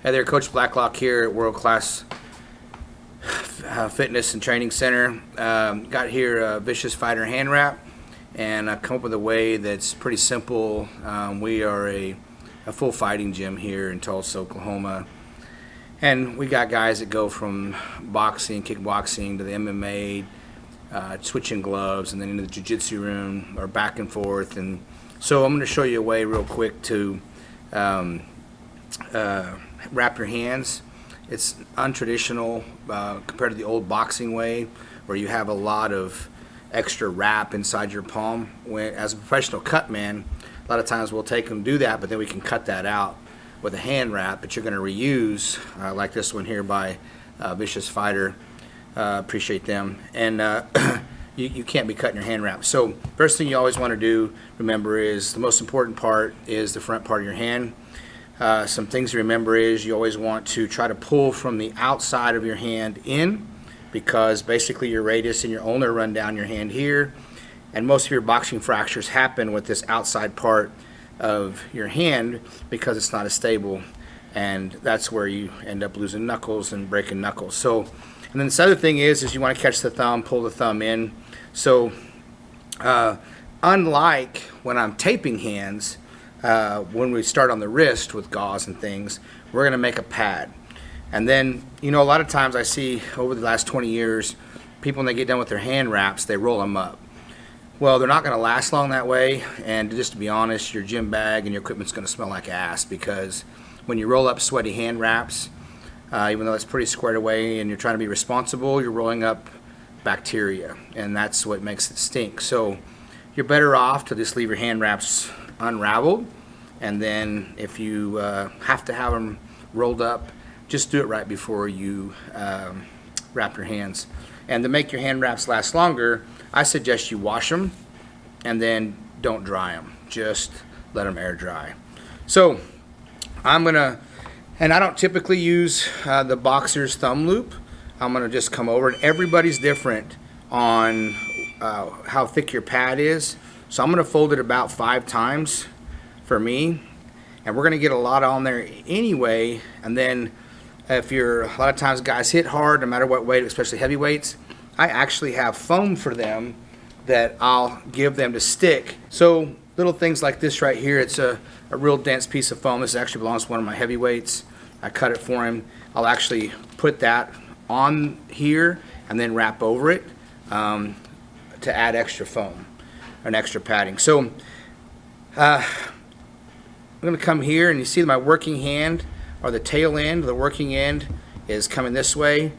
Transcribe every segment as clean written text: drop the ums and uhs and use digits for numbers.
Hey there, Coach Blacklock here at World Class Fitness and Training Center. Got here a Vicious Fighter hand wrap, and I come up with a way that's pretty simple. We are a full fighting gym here in Tulsa, Oklahoma, and we got guys that go from boxing, kickboxing to the MMA, switching gloves, and then into the jiu-jitsu room, or back and forth. And so I'm going to show you a way real quick to wrap your hands. It's untraditional compared to the old boxing way, where you have a lot of extra wrap inside your palm. As a professional cut man, a lot of times we'll take and do that, but then we can cut that out with a hand wrap that you're going to reuse, like this one here by Vicious Fighter. Appreciate them. And you can't be cutting your hand wrap. So first thing you always want to do, remember, is the most important part is the front part of your hand. Some things to remember is you always want to try to pull from the outside of your hand in, because basically your radius and your ulnar run down your hand here, and most of your boxing fractures happen with this outside part of your hand because it's not as stable, and that's where you end up losing knuckles and breaking knuckles. So, and then this other thing is you want to catch the thumb, pull the thumb in. So unlike when I'm taping hands, when we start on the wrist with gauze and things, we're going to make a pad. And then, a lot of times I see over the last 20 years, people, when they get done with their hand wraps, they roll them up. Well, they're not going to last long that way, and just to be honest, your gym bag and your equipment's going to smell like ass, because when you roll up sweaty hand wraps, even though it's pretty squared away and you're trying to be responsible, you're rolling up bacteria, and that's what makes it stink. So you're better off to just leave your hand wraps unraveled, and then if you have to have them rolled up, just do it right before you wrap your hands. And to make your hand wraps last longer, I suggest you wash them and then don't dry them. Just let them air dry. So I'm gonna, and I don't typically use the boxer's thumb loop. I'm gonna just come over, and everybody's different on how thick your pad is. So I'm gonna fold it about 5 times for me, and we're gonna get a lot on there anyway. And then if you're, a lot of times guys hit hard no matter what weight, especially heavy weights, I actually have foam for them that I'll give them to stick. So little things like this right here, it's a real dense piece of foam. This actually belongs to one of my heavyweights. I cut it for him. I'll actually put that on here and then wrap over it to add extra foam and extra padding. So I'm gonna come here, and you see my working hand, or the tail end, the working end is coming this way,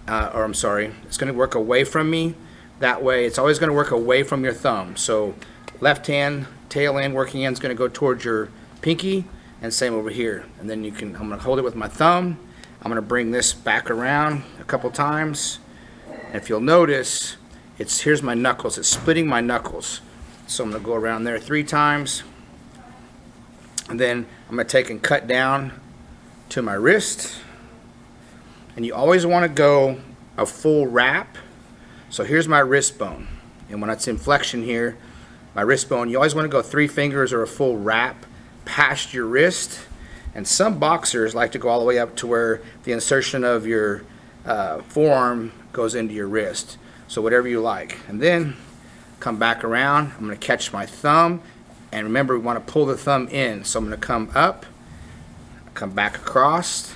or I'm sorry, it's gonna work away from me. That way, it's always gonna work away from your thumb. So left hand, tail end, working end is gonna go towards your pinky, and same over here. And then I'm gonna hold it with my thumb. I'm gonna bring this back around a couple times. And if you'll notice, here's my knuckles, it's splitting my knuckles. So I'm gonna go around there 3 times. And then I'm gonna take and cut down to my wrist. And you always wanna go a full wrap. So here's my wrist bone. And when it's in flexion here, my wrist bone, you always wanna go 3 fingers or a full wrap past your wrist. And some boxers like to go all the way up to where the insertion of your forearm goes into your wrist. So whatever you like. And then come back around. I'm going to catch my thumb. And remember, we want to pull the thumb in. So I'm going to come up, come back across.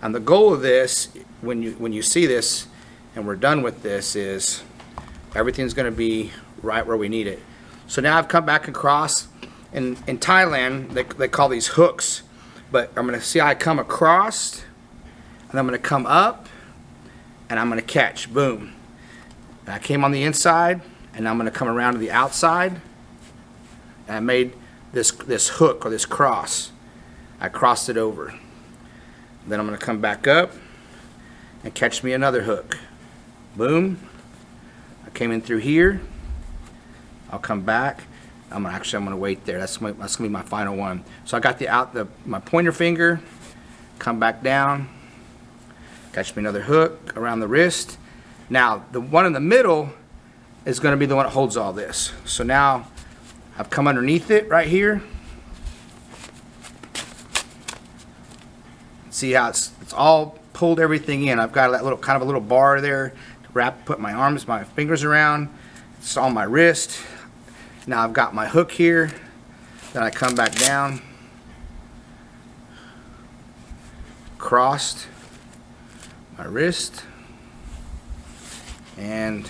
And the goal of this, when you see this and we're done with this, is everything's going to be right where we need it. So now I've come back across. In Thailand, they call these hooks. But I'm going to see how I come across, and I'm going to come up, and I'm going to catch. Boom. And I came on the inside, and I'm going to come around to the outside, and I made this hook, or this cross. I crossed it over. Then I'm going to come back up and catch me another hook. Boom. I came in through here. I'll come back. I'm gonna wait there. That's gonna be my final one. So I got my pointer finger, come back down, catch me another hook around the wrist. Now the one in the middle is gonna be the one that holds all this. So now I've come underneath it right here, See how it's all pulled everything in. I've got that little kind of a little bar there to put my fingers around. It's on my wrist. Now I've got my hook here. Then I come back down, crossed my wrist, and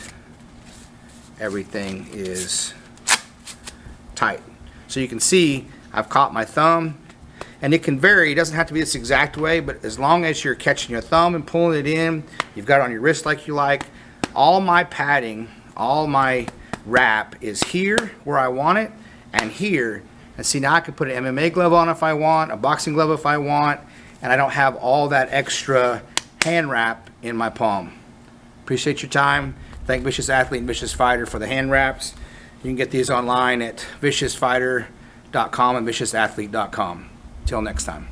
everything is tight. So you can see I've caught my thumb, and it can vary. It doesn't have to be this exact way, but as long as you're catching your thumb and pulling it in, you've got it on your wrist like you like. All my padding, all my wrap is here where I want it, and here. And see, now I can put an MMA glove on if I want, a boxing glove if I want, and I don't have all that extra hand wrap in my palm. Appreciate your time. Thank Vicious Athlete and Vicious Fighter for the hand wraps. You can get these online at viciousfighter.com and viciousathlete.com. Till next time.